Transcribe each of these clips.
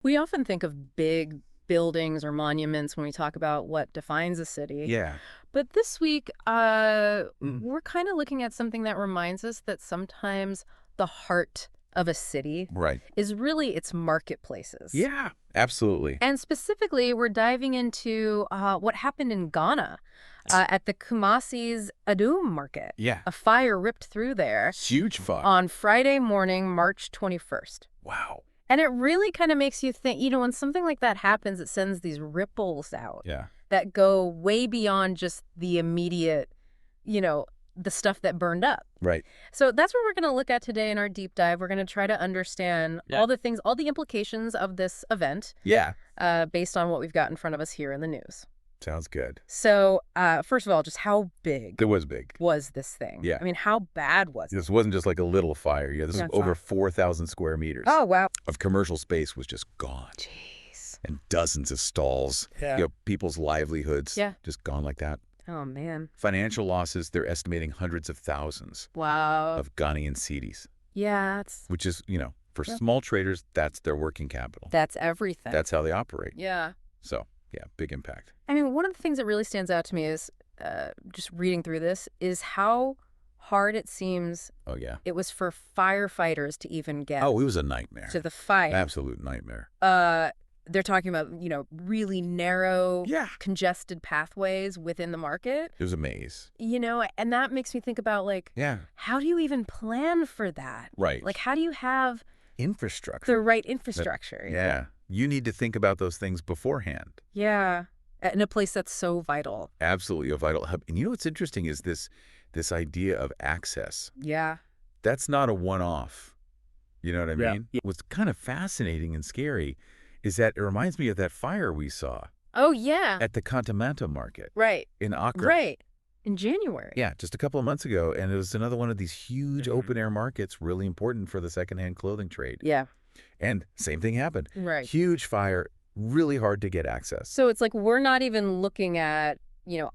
We often think of big buildings or monuments when we talk about what defines a city. Yeah. But this week, Mm. we're kind of looking at something that reminds us that sometimes the heart of a city Right. is really its marketplaces. Yeah, absolutely. And specifically, we're diving into what happened in Ghana at the Kumasi's Adum market. Yeah. A fire ripped through there Huge fire. on Friday morning, March 21st. Wow. And it really kind of makes you think, when something like that happens, it sends these ripples out Yeah. that go way beyond just the immediate, the stuff that burned up. Right. So that's what we're going to look at today in our deep dive. We're going to try to understand Yeah. all the things, all the implications of this event Yeah. based on what we've got in front of us here in the news. Sounds good. So first of all, just how big It was big. was this thing? Yeah. I mean, how bad was it? This wasn't just like a little fire. Yeah, this is That's over right. 4,000 square meters Oh, wow. of commercial space was just gone. Jeez. And dozens of stalls. Yeah. People's livelihoods. Yeah. Just gone like that. Oh, man. Financial losses, they're estimating hundreds of thousands Wow. of Ghanaian cedis, Yeah, which is, for Yeah. small traders, that's their working capital. that's everything. That's how they operate. Yeah. So, yeah, big impact. I mean, one of the things that really stands out to me is just reading through this is how hard it seems Oh, yeah. it was for firefighters to even get Oh, it was a nightmare. to the fire. Absolute nightmare. They're talking about, really narrow, Yeah. congested pathways within the market, It was a maze. and that makes me think about, Yeah. how do you even plan for that? Right. Like, how do you have Infrastructure. the right infrastructure? Yeah. You need to think about those things beforehand. Yeah. In a place that's so vital. Absolutely a vital hub. And what's interesting is this idea of access. Yeah. That's not a one-off. You know what I Yeah. mean? What's kind of fascinating and scary is that it reminds me of that fire we saw Oh, yeah. at the Continental Market Right. in Accra. Right. In January. Yeah, just a couple of months ago. And it was another one of these huge open-air markets, really important for the secondhand clothing trade. Yeah. And same thing happened. Right. Huge fire, really hard to get access. So it's like we're not even looking at,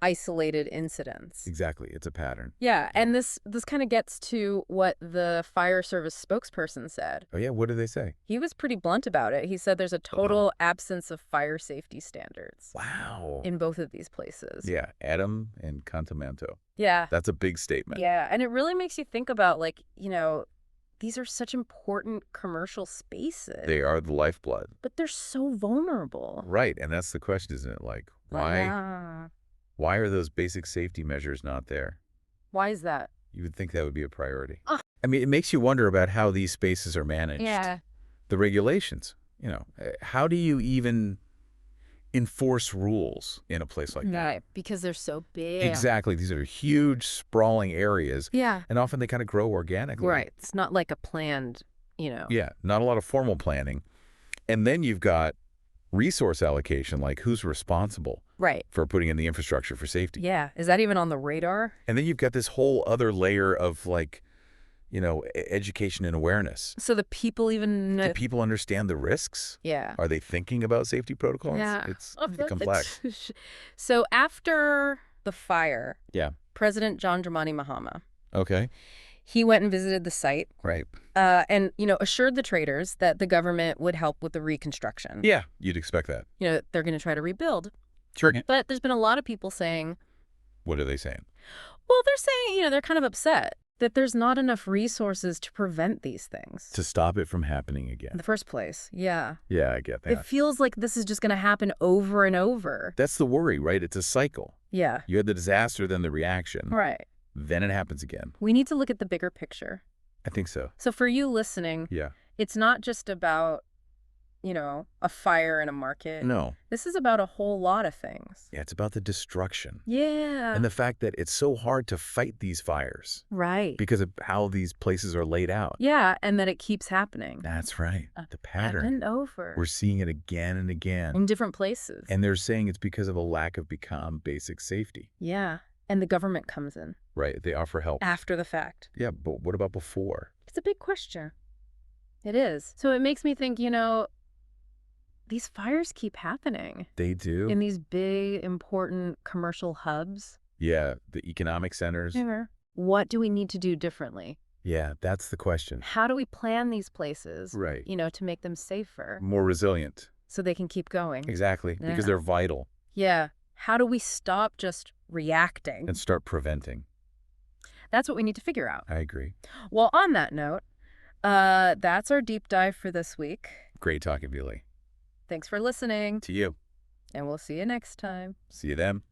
isolated incidents. Exactly. It's a pattern. Yeah, and this kind of gets to what the fire service spokesperson said. Oh, yeah? What did they say? He was pretty blunt about it. He said there's a total absence of fire safety standards Wow. in both of these places. Yeah, Adum and Cantamento. Yeah. That's a big statement. Yeah, and it really makes you think about, these are such important commercial spaces. They are the lifeblood. But they're so vulnerable. Right, and that's the question, isn't it? Like, why Yeah. why are those basic safety measures not there? Why is that? You would think that would be a priority. Ugh. I mean, it makes you wonder about how these spaces are managed. Yeah. The regulations, how do you even enforce rules in a place like that? Right, because they're so big. Exactly. These are huge, sprawling areas, Yeah. and often they kind of grow organically. Right. It's not like a planned, Yeah, not a lot of formal planning. And then you've got resource allocation, like who's responsible Right. for putting in the infrastructure for safety. Yeah. Is that even on the radar? And then you've got this whole other layer of education and awareness. So the people even know. Do people understand the risks? Yeah. Are they thinking about safety protocols? Yeah. It's complex. So after the fire, Yeah. President John Dramani Mahama, Okay. he went and visited the site Right. and, assured the traders that the government would help with the reconstruction. Yeah, you'd expect that. They're going to try to rebuild. Sure. But there's been a lot of people saying, What are they saying? well, they're saying, they're kind of upset that there's not enough resources to prevent these things. To stop it from happening In again. the first place. Yeah. Yeah, I get that. It feels like this is just going to happen over and over. That's the worry, right? It's a cycle. Yeah. You had the disaster, then the reaction. Right. Then it happens again. We need to look at the bigger picture. I think so. So for you listening, Yeah. it's not just about, a fire in a market. No. This is about a whole lot of things. Yeah, it's about the destruction. Yeah. And the fact that it's so hard to fight these fires Right. because of how these places are laid out. Yeah, and that it keeps happening. That's right. The pattern. Up and over. We're seeing it again and again. In different places. And they're saying it's because of a lack of basic safety. Yeah. And the government comes in Right. They offer help. after the fact. Yeah, but what about before? It's a big question. It is. So it makes me think, these fires keep happening They do. in these big, important commercial hubs. Yeah, the economic centers. What do we need to do differently? Yeah, that's the question. How do we plan these places, Right. to make them safer More resilient. so they can keep going? Exactly, because Yeah. they're vital. Yeah. How do we stop just reacting? And start preventing. That's what we need to figure out. I agree. Well, on that note, that's our deep dive for this week. Great talking to you, Lee. Thanks for listening, To you. and we'll see you next time. See you then.